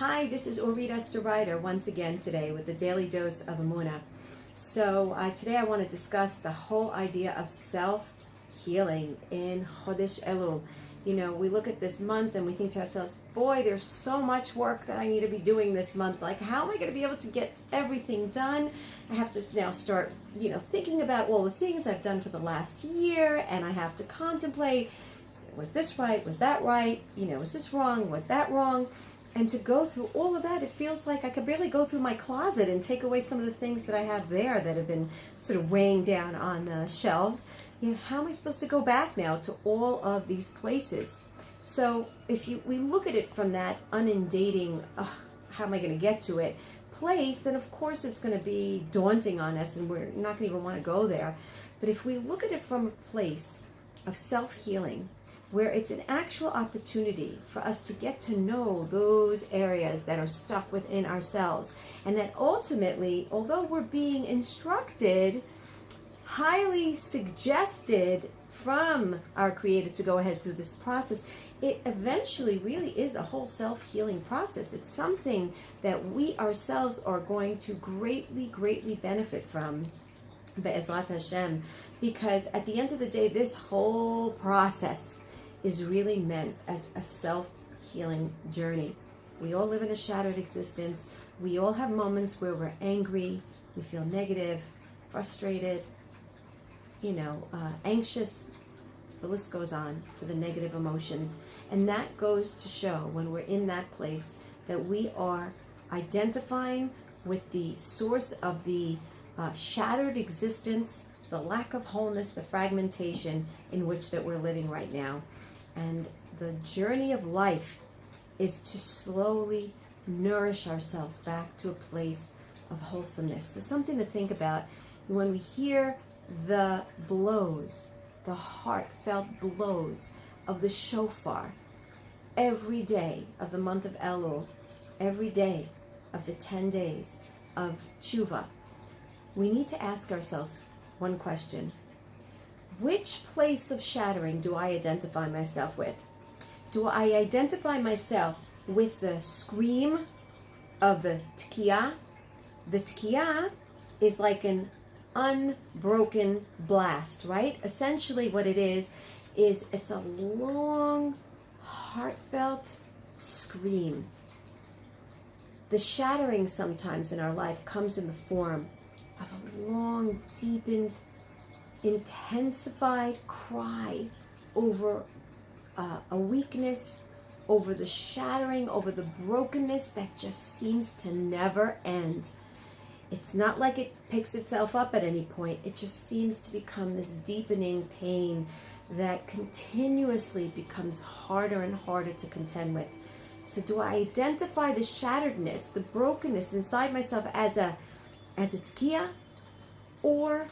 Hi, this is Orit Esther Riter once again today with the Daily Dose of Emuna. So today I want to discuss the whole idea of self-healing in Chodesh Elul. You know, we look at this month and we think to ourselves, boy, there's so much work that I need to be doing this month. Like, how am I going to be able to get everything done? I have to now start, thinking about all the things I've done for the last year, and I have to contemplate, was this right? Was that right? Was this wrong? Was that wrong? And to go through all of that, it feels like I could barely go through my closet and take away some of the things that I have there that have been sort of weighing down on the shelves. How am I supposed to go back now to all of these places? So if we look at it from that inundating, how am I going to get to it, place, then of course it's going to be daunting on us and we're not going to even want to go there. But if we look at it from a place of self-healing, where it's an actual opportunity for us to get to know those areas that are stuck within ourselves. And that ultimately, although we're being instructed, highly suggested from our Creator to go ahead through this process, it eventually really is a whole self-healing process. It's something that we ourselves are going to greatly, greatly benefit from, Be'ezrat Hashem, because at the end of the day, this whole process is really meant as a self-healing journey. We all live in a shattered existence. We all have moments where we're angry, we feel negative, frustrated, anxious. The list goes on for the negative emotions. And that goes to show, when we're in that place, that we are identifying with the source of the shattered existence, the lack of wholeness, the fragmentation in which that we're living right now. And the journey of life is to slowly nourish ourselves back to a place of wholesomeness. So something to think about when we hear the blows, the heartfelt blows of the shofar every day of the month of Elul, every day of the 10 days of tshuva. We need to ask ourselves one question. Which place of shattering do I identify myself with? Do I identify myself with the scream of the tkiyah? The tkiyah is like an unbroken blast, right? Essentially what it is it's a long, heartfelt scream. The shattering sometimes in our life comes in the form of a long, deepened, intensified cry over a weakness, over the shattering, over the brokenness that just seems to never end. It's not like it picks itself up at any point. It just seems to become this deepening pain that continuously becomes harder and harder to contend with. So do I identify the shatteredness, the brokenness inside myself as a tkiyah, or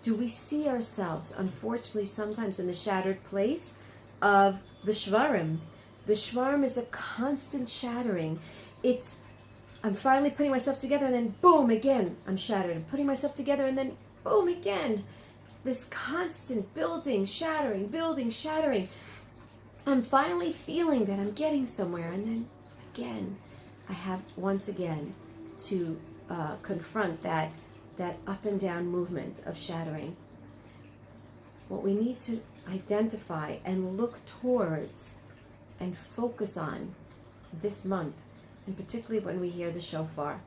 do we see ourselves, unfortunately, sometimes in the shattered place of the shvarim? The shvarim is a constant shattering. I'm finally putting myself together and then boom, again, I'm shattered. I'm putting myself together and then boom, again. This constant building, shattering, building, shattering. I'm finally feeling that I'm getting somewhere, and then again, I have once again to confront that up and down movement of shattering. What we need to identify and look towards and focus on this month, and particularly when we hear the shofar,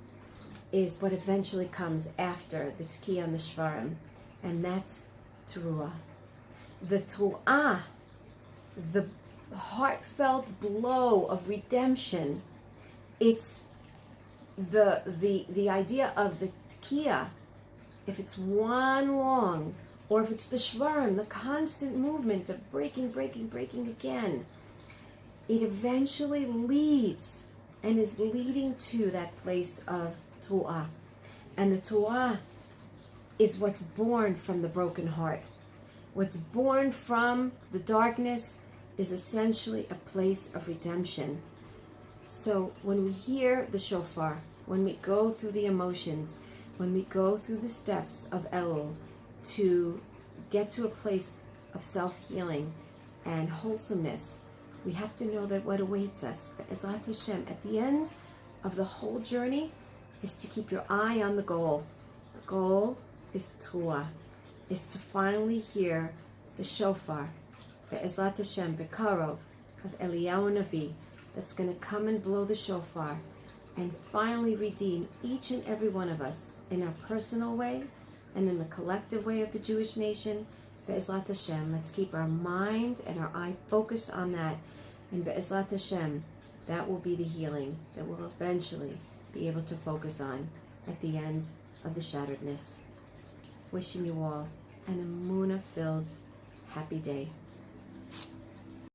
is what eventually comes after the tkiyah and the shvarim, and that's teruah. The teruah, the heartfelt blow of redemption, it's the idea of the tkiyah. If it's one long, or if it's the shvarim, the constant movement of breaking again, it eventually leads and is leading to that place of teruah. And the teruah is what's born from the broken heart. What's born from the darkness is essentially a place of redemption. So when we hear the shofar, when we go through the emotions, when we go through the steps of Elul to get to a place of self-healing and wholesomeness, we have to know that what awaits us, Be'ezrat Hashem, at the end of the whole journey is to keep your eye on the goal. The goal is Truah, is to finally hear the shofar, Be'ezrat Hashem, Bekarov, of Eliyahu Navi, that's going to come and blow the shofar and finally redeem each and every one of us in our personal way and in the collective way of the Jewish nation. Be'ezrat Hashem, let's keep our mind and our eye focused on that. And Be'ezrat Hashem, that will be the healing that we'll eventually be able to focus on at the end of the shatteredness. Wishing you all an Emuna-filled happy day.